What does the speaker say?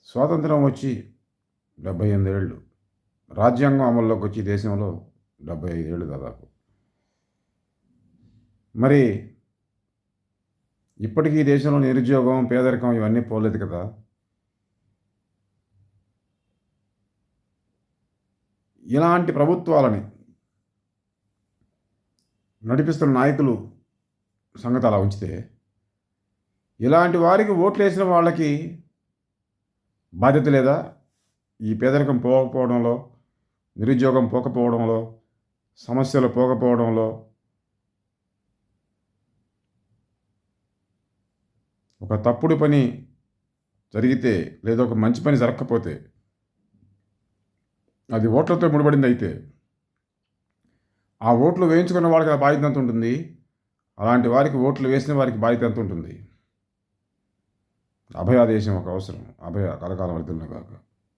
స్వాతంత్రం వచ్చి 78 ఏళ్ళు, రాజ్యాంగం అమల్లోకి వచ్చి దేశంలో 75 ఏళ్ళు దాదాపు. మరి ఇప్పటికీ దేశంలో నిరుద్యోగం, పేదరికం ఇవన్నీ పోలేదు కదా. ఇలాంటి ప్రభుత్వాలని నడిపిస్తున్న నాయకులు సంగతి అలా ఉంచితే, ఇలాంటి వారికి ఓట్లు వేసిన వాళ్ళకి బాధ్యత లేదా? ఈ పేదరికం పోకపోవడంలో, నిరుద్యోగం పోకపోవడంలో, సమస్యలు పోకపోవడంలో, ఒక తప్పుడు పని జరిగితే లేదా ఒక మంచి పని జరగకపోతే అది ఓట్లతో ముడిపడింది అయితే, ఆ ఓట్లు వేయించుకున్న వాళ్ళకి ఆ బాధ్యత ఎంత ఉంటుంది? అలాంటి వారికి ఓట్లు వేసిన వారికి బాధ్యత ఎంత ఉంటుంది? అభయాదేశం ఒక అవసరం. అభయ కలకాలం వర్ధిల్లును గాక.